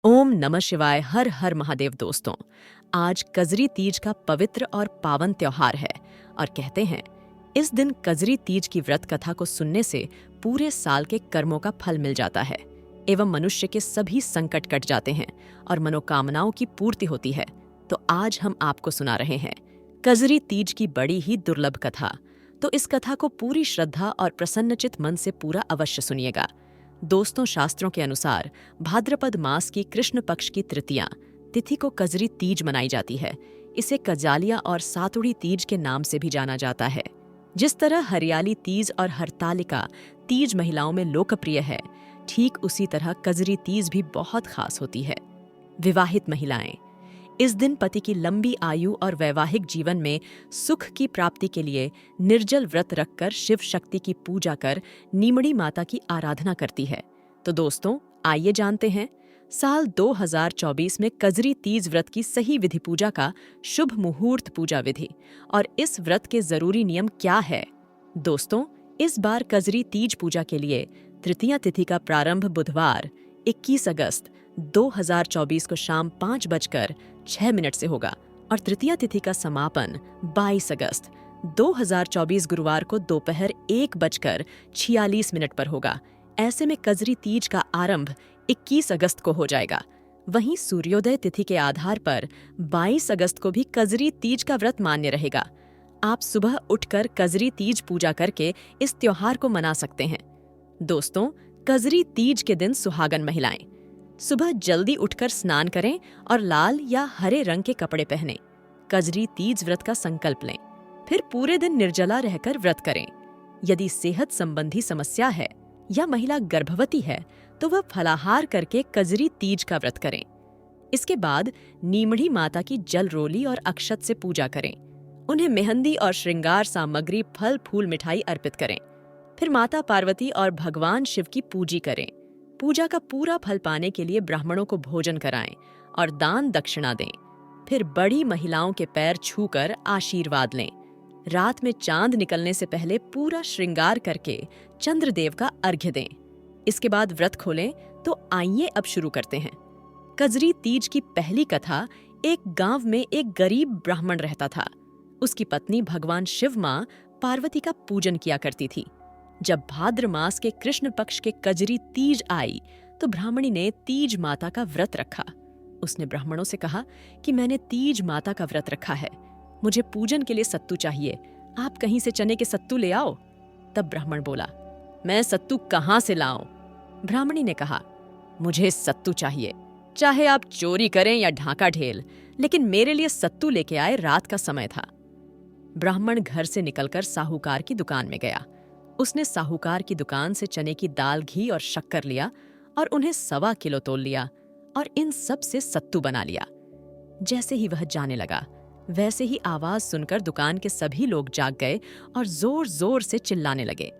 ओम नमः शिवाय। हर हर महादेव। दोस्तों, आज कजरी तीज का पवित्र और पावन त्योहार है और कहते हैं इस दिन कजरी तीज की व्रत कथा को सुनने से पूरे साल के कर्मों का फल मिल जाता है एवं मनुष्य के सभी संकट कट जाते हैं और मनोकामनाओं की पूर्ति होती है। तो आज हम आपको सुना रहे हैं कजरी तीज की बड़ी ही दुर्लभ कथा। तो इस कथा को पूरी श्रद्धा और प्रसन्नचित मन से पूरा अवश्य सुनिएगा। दोस्तों, शास्त्रों के अनुसार भाद्रपद मास की कृष्ण पक्ष की तृतीया तिथि को कजरी तीज मनाई जाती है। इसे कजालिया और सातुड़ी तीज के नाम से भी जाना जाता है। जिस तरह हरियाली तीज और हरतालिका तीज महिलाओं में लोकप्रिय है, ठीक उसी तरह कजरी तीज भी बहुत खास होती है। विवाहित महिलाएं इस दिन पति की लंबी आयु और वैवाहिक जीवन में सुख की प्राप्ति के लिए निर्जल व्रत रखकर शिव शक्ति की पूजा कर नीमड़ी माता की आराधना करती है। तो दोस्तों, आइए जानते हैं साल 2024 में कजरी तीज व्रत की सही विधि पूजा का शुभ मुहूर्त पूजा विधि और इस व्रत के जरूरी नियम क्या है। दोस्तों, इस बार कजरी तीज पूजा के लिए तृतीया तिथि का प्रारंभ बुधवार 21 अगस्त 2024 को शाम 5:06 से होगा और तृतीया तिथि का समापन 22 अगस्त 2024 गुरुवार को दोपहर 1:46 पर होगा। ऐसे में कजरी तीज का आरंभ 21 अगस्त को हो जाएगा। वहीं सूर्योदय तिथि के आधार पर 22 अगस्त को भी कजरी तीज का व्रत मान्य रहेगा। आप सुबह उठकर कजरी तीज पूजा करके इस त्योहार को मना सकते हैं। दोस्तों, कजरी तीज के दिन सुहागन महिलाएं सुबह जल्दी उठकर स्नान करें और लाल या हरे रंग के कपड़े पहनें। कजरी तीज व्रत का संकल्प लें, फिर पूरे दिन निर्जला रहकर व्रत करें। यदि सेहत संबंधी समस्या है या महिला गर्भवती है तो वह फलाहार करके कजरी तीज का व्रत करें। इसके बाद नीमड़ी माता की जल रोली और अक्षत से पूजा करें। उन्हें मेहंदी और श्रृंगार सामग्री, फल फूल मिठाई अर्पित करें। फिर माता पार्वती और भगवान शिव की पूजी करें। पूजा का पूरा फल पाने के लिए ब्राह्मणों को भोजन कराएं और दान दक्षिणा दें। फिर बड़ी महिलाओं के पैर छूकर आशीर्वाद लें। रात में चांद निकलने से पहले पूरा श्रृंगार करके चंद्रदेव का अर्घ्य दें। इसके बाद व्रत खोलें। तो आइए अब शुरू करते हैं। कजरी तीज की पहली कथा। एक गांव में एक गरीब ब्राह्मण रहता था। उसकी पत्नी भगवान शिव मां पार्वती का पूजन किया करती थी। जब भाद्र मास के कृष्ण पक्ष के कजरी तीज आई तो ब्राह्मणी ने तीज माता का व्रत रखा। उसने ब्राह्मणों से कहा कि मैंने तीज माता का व्रत रखा है, मुझे पूजन के लिए सत्तू चाहिए, आप कहीं से चने के सत्तू ले आओ। तब ब्राह्मण बोला, मैं सत्तू कहाँ से लाऊं? ब्राह्मणी ने कहा, मुझे सत्तू चाहिए, चाहे आप चोरी करें या ढाका ढेल, लेकिन मेरे लिए सत्तू लेके आए। रात का समय था। ब्राह्मण घर से निकलकर साहूकार की दुकान में गया। उसने साहूकार की दुकान से चने की दाल, घी और शक्कर लिया और उन्हें 1.25 किलो तोल लिया और इन सब से सत्तू बना लिया। जैसे ही वह जाने लगा, वैसे ही आवाज सुनकर दुकान के सभी लोग जाग गए और जोर जोर से चिल्लाने लगे।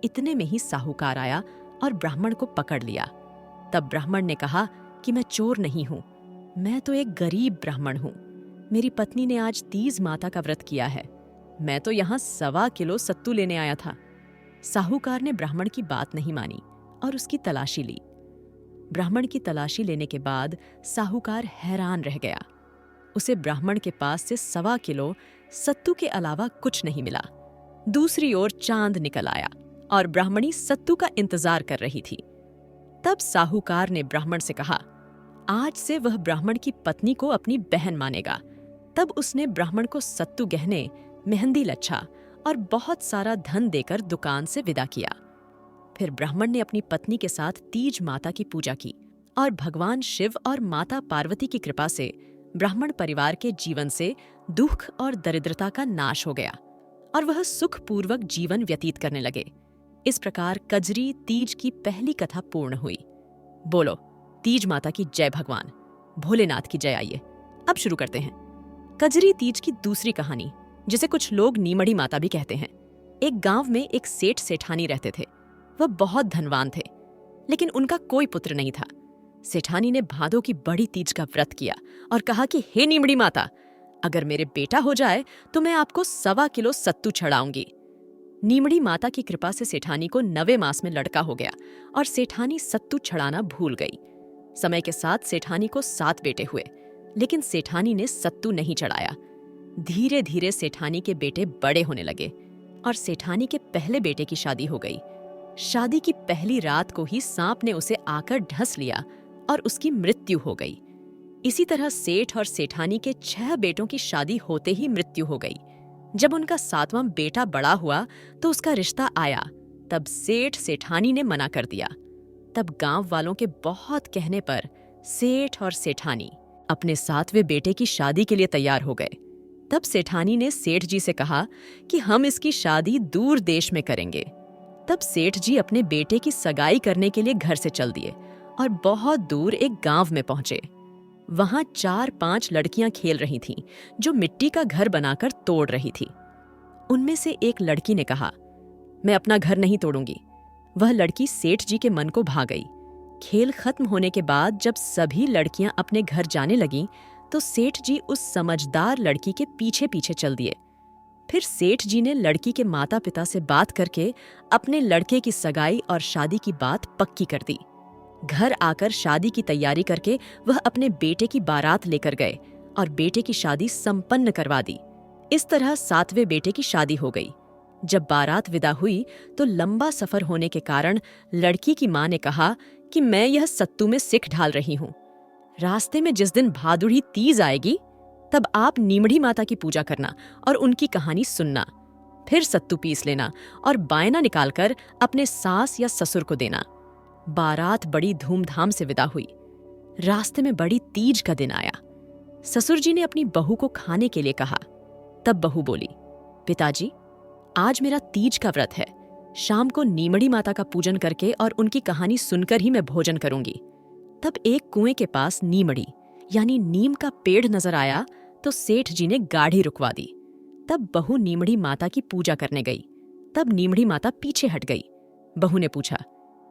इतने में ही साहूकार आया और ब्राह्मण को पकड़ लिया। तब ब्राह्मण ने कहा कि मैं चोर नहीं हूं, मैं तो एक गरीब ब्राह्मण हूं। मेरी पत्नी ने आज तीज माता का व्रत किया है, मैं तो यहाँ 1.25 किलो सत्तू लेने आया था। साहूकार ने ब्राह्मण की बात नहीं मानी और उसकी तलाशी ली। ब्राह्मण की तलाशी लेने के बाद साहूकार हैरान रह गया। उसे ब्राह्मण के पास से 1.25 किलो सत्तू के अलावा कुछ नहीं मिला। दूसरी ओर चांद निकल आया और ब्राह्मणी सत्तू का इंतजार कर रही थी। तब साहूकार ने ब्राह्मण से कहा, आज से वह ब्राह्मण की पत्नी को अपनी बहन मानेगा। तब उसने ब्राह्मण को सत्तू गहने, मेहंदी, लच्छा और बहुत सारा धन देकर दुकान से विदा किया। फिर ब्राह्मण ने अपनी पत्नी के साथ तीज माता की पूजा की और भगवान शिव और माता पार्वती की कृपा से ब्राह्मण परिवार के जीवन से दुख और दरिद्रता का नाश हो गया और वह सुखपूर्वक जीवन व्यतीत करने लगे। इस प्रकार कजरी तीज की पहली कथा पूर्ण हुई। बोलो तीज माता की जय, भगवान भोलेनाथ की जय। आइए अब शुरू करते हैं कजरी तीज की दूसरी कहानी, जिसे कुछ लोग नीमड़ी माता भी कहते हैं। एक गांव में एक सेठ सेठानी रहते थे। वह बहुत धनवान थे, लेकिन उनका कोई पुत्र नहीं था। सेठानी ने भादों की बड़ी तीज का व्रत किया और कहा कि हे नीमड़ी माता, अगर मेरे बेटा हो जाए तो मैं आपको 1.25 किलो सत्तू चढ़ाऊंगी। नीमड़ी माता की कृपा से सेठानी को 9वें मास में लड़का हो गया और सेठानी सत्तू चढ़ाना भूल गई। समय के साथ सेठानी को 7 बेटे हुए, लेकिन सेठानी ने सत्तू नहीं चढ़ाया। धीरे धीरे सेठानी के बेटे बड़े होने लगे और सेठानी के पहले बेटे की शादी हो गई। शादी की पहली रात को ही सांप ने उसे आकर ढंस लिया और उसकी मृत्यु हो गई। इसी तरह सेठ और सेठानी के 6 बेटों की शादी होते ही मृत्यु हो गई। जब उनका 7वां बेटा बड़ा हुआ तो उसका रिश्ता आया, तब सेठ सेठानी ने मना कर दिया। तब गांव वालों के बहुत कहने पर सेठ और सेठानी अपने 7वें बेटे की शादी के लिए तैयार हो गए। तब सेठानी ने सेठ जी से कहा कि हम इसकी शादी दूर देश में करेंगे। तब सेठ जी अपने बेटे की सगाई करने के लिए घर से चल दिए और बहुत दूर एक गांव में पहुंचे। वहां 4-5 लड़कियां खेल रही थीं, जो मिट्टी का घर बनाकर तोड़ रही थी। उनमें से एक लड़की ने कहा, मैं अपना घर नहीं तोड़ूंगी। वह लड़की सेठ जी के मन को भा गई। खेल खत्म होने के बाद जब सभी लड़कियां अपने घर जाने लगीं, तो सेठ जी उस समझदार लड़की के पीछे पीछे चल दिए। फिर सेठ जी ने लड़की के माता पिता से बात करके अपने लड़के की सगाई और शादी की बात पक्की कर दी। घर आकर शादी की तैयारी करके वह अपने बेटे की बारात लेकर गए और बेटे की शादी संपन्न करवा दी। इस तरह 7वें बेटे की शादी हो गई। जब बारात विदा हुई तो लंबा सफर होने के कारण लड़की की मां ने कहा कि मैं यह सत्तू में सिक ढाल रही हूं। रास्ते में जिस दिन भादुड़ी तीज आएगी, तब आप नीमड़ी माता की पूजा करना और उनकी कहानी सुनना। फिर सत्तू पीस लेना और बायना निकालकर अपने सास या ससुर को देना। बारात बड़ी धूमधाम से विदा हुई। रास्ते में बड़ी तीज का दिन आया। ससुर जी ने अपनी बहू को खाने के लिए कहा। तब बहू बोली, पिताजी, आज मेरा तीज का व्रत है। शाम को नीमड़ी माता का पूजन करके और उनकी कहानी सुनकर ही मैं भोजन करूंगी। तब एक कुएं के पास नीमड़ी यानी नीम का पेड़ नजर आया तो सेठ जी ने गाड़ी रुकवा दी। तब बहू नीमड़ी माता की पूजा करने गई। तब नीमड़ी माता पीछे हट गई। बहू ने पूछा,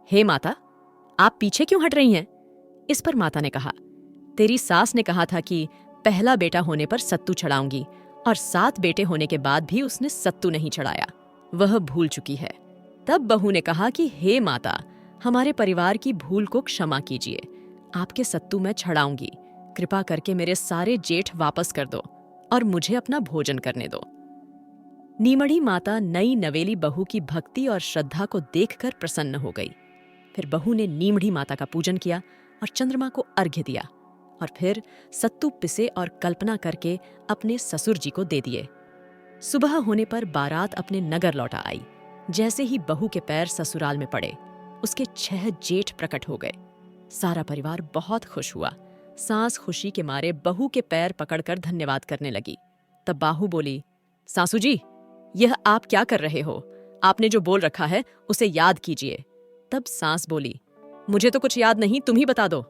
हे माता, आप पीछे क्यों हट रही हैं? इस पर माता ने कहा, तेरी सास ने कहा था कि पहला बेटा होने पर सत्तू चढ़ाऊंगी, और 7 बेटे होने के बाद भी उसने सत्तू नहीं चढ़ाया। वह भूल चुकी है। तब बहू ने कहा कि हे माता, हमारे परिवार की भूल को क्षमा कीजिए। आपके सत्तू मैं चढ़ाऊंगी। कृपा करके मेरे सारे जेठ वापस कर दो और मुझे अपना भोजन करने दो। नीमड़ी माता नई नवेली बहू की भक्ति और श्रद्धा को देखकर प्रसन्न हो गई। फिर बहू ने नीमड़ी माता का पूजन किया और चंद्रमा को अर्घ्य दिया और फिर सत्तू पिसे और कल्पना करके अपने ससुर जी को दे दिए। सुबह होने पर बारात अपने नगर लौटा आई। जैसे ही बहू के पैर ससुराल में पड़े, उसके 6 जेठ प्रकट हो गए। सारा परिवार बहुत खुश हुआ। सास खुशी के मारे बहू के पैर पकड़कर धन्यवाद करने लगी। तब बाहू बोली, सासू जी, यह आप क्या कर रहे हो? आपने जो बोल रखा है उसे याद कीजिए। तब सास बोली, मुझे तो कुछ याद नहीं, तुम ही बता दो।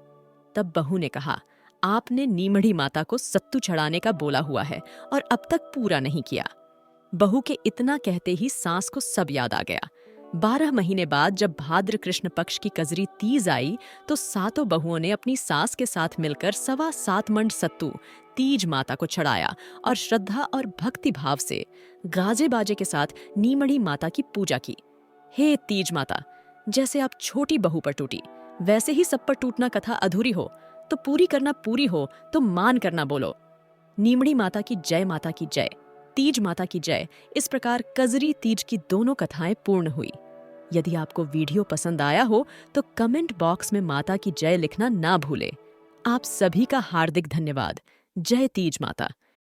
तब बहू ने कहा, आपने नीमड़ी माता को सत्तू चढ़ाने का बोला हुआ है और अब तक पूरा नहीं किया। बहू के इतना कहते ही सास को सब याद आ गया। 12 महीने बाद जब भाद्र कृष्ण पक्ष की कजरी तीज आई तो सातों बहुओं ने अपनी सास के साथ मिलकर 7.25 मंड सत्तू तीज माता को चढ़ाया और श्रद्धा और भक्ति भाव से गाजे बाजे के साथ नीमड़ी माता की पूजा की। हे तीज माता, जैसे आप छोटी बहू पर टूटी, वैसे ही सब पर टूटना कथा अधूरी हो तो पूरी करना पूरी हो तो मान करना बोलो। नीमड़ी माता की जय, माता की जय, तीज माता की जय। इस प्रकार कजरी तीज की दोनों कथाएं पूर्ण हुई। यदि आपको वीडियो पसंद आया हो तो कमेंट बॉक्स में माता की जय लिखना ना भूले। आप सभी का हार्दिक धन्यवाद। जय तीज माता।